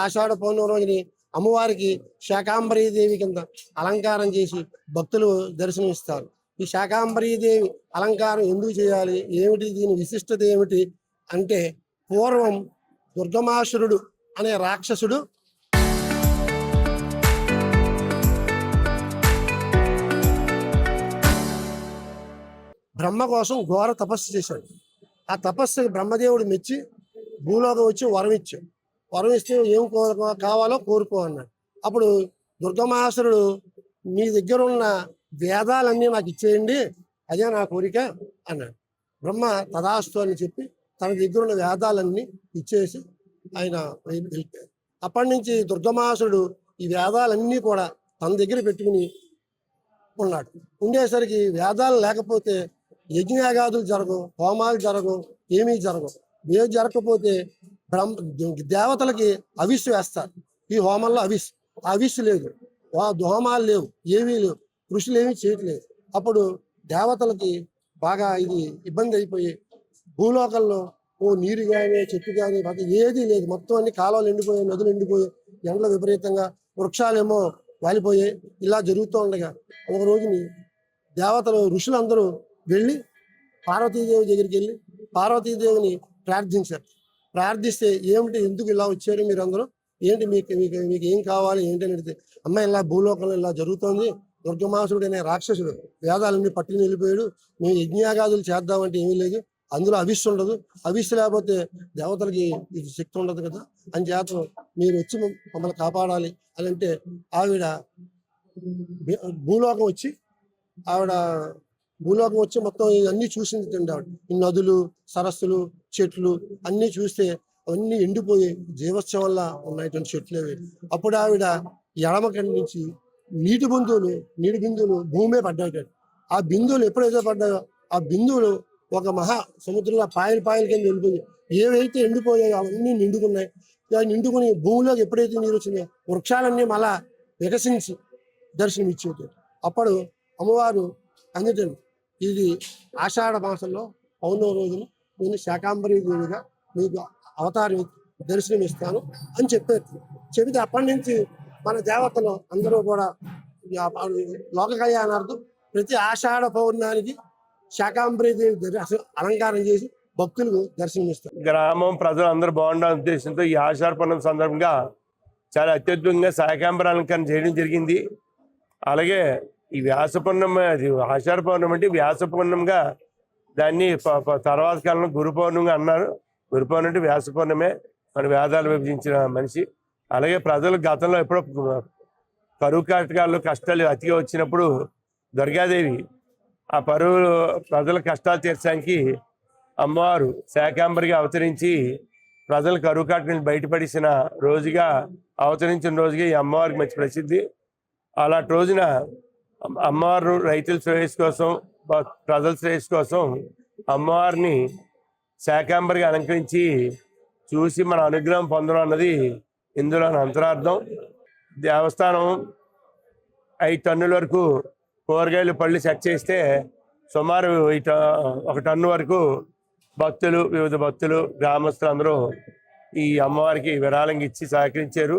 ఆషాఢ పౌర్ణమి రోజుని అమ్మవారికి శాకాంబరీదేవి కింద అలంకారం చేసి భక్తులు దర్శనమిస్తారు. ఈ శాకాంబరీదేవి అలంకారం ఎందుకు చేయాలి, ఏమిటి దీని విశిష్టత ఏమిటి అంటే, పూర్వం దుర్గమాసురుడు అనే రాక్షసుడు బ్రహ్మ కోసం ఘోర తపస్సు చేశాడు. ఆ తపస్సుకి బ్రహ్మదేవుడు మెచ్చి భూలోకం వచ్చి వరం ఇస్తే ఏం కావాలో కోరుకో అన్నాడు. అప్పుడు దుర్గమాసురుడు, మీ దగ్గర ఉన్న వేదాలన్నీ నాకు ఇచ్చేయండి, అదే నా కోరిక అన్నాడు. బ్రహ్మ తదాస్తు అని చెప్పి తన దగ్గర ఉన్న వేదాలన్నీ ఇచ్చేసి ఆయన వెళ్ళిపోయాడు. అప్పటి నుంచి దుర్గమాసురుడు ఈ వేదాలన్నీ కూడా తన దగ్గర పెట్టుకుని ఉన్నాడు. ఉండేసరికి వేదాలు లేకపోతే యజ్ఞయాగాదులు జరగవు, హోమాలు జరగవు, ఏమీ జరగవు. ఏది జరగకపోతే దేవతలకి అవిస్సు వేస్తారు. ఈ హోమంలో అవిస్సు లేదు, హోమాలు లేవు, ఏమీ లేవు, కృషులు ఏమీ చేయట్లేదు. అప్పుడు దేవతలకి బాగా ఇది ఇబ్బంది అయిపోయి భూలోకంలో నీరు కానీ చెట్టు కానీ ఏదీ లేదు. మొత్తం అన్ని కాలువలు ఎండిపోయాయి, నదులు ఎండిపోయాయి, ఎండలు విపరీతంగా, వృక్షాలేమో వాలిపోయాయి. ఇలా జరుగుతూ ఉండగా ఒక రోజుని దేవతలు ఋషులందరూ వెళ్ళి పార్వతీదేవి దగ్గరికి వెళ్ళి పార్వతీదేవిని ప్రార్థించారు. ప్రార్థిస్తే, ఏమిటి, ఎందుకు ఇలా వచ్చారు మీరందరూ, ఏంటి, మీకు మీకు మీకు ఏం కావాలి ఏంటి అని అడిగితే, అమ్మాయి ఇలా భూలోకంలో ఇలా జరుగుతోంది, దుర్గమాసుడు అనే రాక్షసుడు వేదాలన్నీ పట్టుకుని వెళ్ళిపోయాడు, మేము యజ్ఞయాగాదులు చేద్దామంటే ఏమీ లేదు, అందులో అవిస్సు ఉండదు, అవిస్సు లేకపోతే దేవతలకి ఇది శక్తి ఉండదు కదా, అని చేత మీరు వచ్చి మమ్మల్ని కాపాడాలి అని అంటే, ఆవిడ భూలోకం వచ్చి మొత్తం అన్ని చూసింది తిండి. ఆవిడ ఈ నదులు, సరస్సులు, చెట్లు అన్నీ చూస్తే అవన్నీ ఎండిపోయి జీవోత్సవం వల్ల ఉన్నటువంటి చెట్లు అవి. అప్పుడు ఆవిడ ఎడమ కంటి నుంచి నీటి బిందువులు భూమే పడ్డాయి. ఆ బిందువులు ఎప్పుడైతే పడ్డాయో ఆ బిందువులు ఒక మహా సముద్రంలో పాయల కింద వెళ్ళిపోయి ఏవైతే ఎండిపోయాయో అవన్నీ నిండుకున్నాయి. నిండుకుని భూమిలోకి ఎప్పుడైతే నీరు వచ్చినాయో వృక్షాలన్నీ మళ్ళా వికసించి దర్శనమిచ్చేది. అప్పుడు అమ్మవారు అందుకని ఇది ఆషాఢ మాసంలో పౌర్ణమి రోజున నేను శాకాంబరీ దేవిగా మీకు అవతారం దర్శనమిస్తాను అని చెబితే అప్పటి నుంచి మన దేవతలు అందరూ కూడా లోక కళ్యాణార్థం ప్రతి ఆషాఢ పౌర్ణానికి శాకాంబరీ దేవి అలంకారం చేసి భక్తులకు దర్శనమిస్తారు. గ్రామం ప్రజలు అందరూ బాగుండాలనే ఉద్దేశంతో ఈ ఆషాఢ పౌర్ణమి సందర్భంగా చాలా అత్యద్భుతంగా శాకాంబరి అలంకారం చేయడం జరిగింది. అలాగే ఈ వ్యాస పౌర్ణమి, అది ఆషాఢ పౌర్ణమి అంటే వ్యాస పౌర్ణమిగా దాన్ని తర్వాత కాలంలో గురు పౌర్ణమిగా అన్నారు. గురు పౌర్ణమి అంటే వ్యాస పౌర్ణమే, మన వేదాలు విభజించిన మనిషి. అలాగే ప్రజలు గతంలో ఎప్పుడో కరువు కాటకాల్లో కష్టాలు అతిగా వచ్చినప్పుడు దుర్గాదేవి ఆ ప్రజల కష్టాలు తీర్చడానికి అమ్మవారు శాకాంబరిగా అవతరించి ప్రజల కరువు కాటకాలను బయటపడిసిన రోజుగా, అవతరించిన రోజుగా ఈ అమ్మవారికి మంచి ప్రసిద్ధి. అలాంటి రోజున అమ్మవారు రైతుల శ్రేయస్సు కోసం, ప్రజల శ్రేయస్సు కోసం అమ్మవారిని శాకాంబరిగా అలంకరించి చూసి మన అనుగ్రహం పొందడం అన్నది ఇందులో అంతరార్థం. దేవస్థానం 5 టన్నుల వరకు కూరగాయలు పళ్ళు సెట్ చేస్తే సుమారు 1 టన్ను వరకు వివిధ భక్తులు, గ్రామస్తులు అందరూ ఈ అమ్మవారికి విరాళంగా ఇచ్చి సహకరించారు.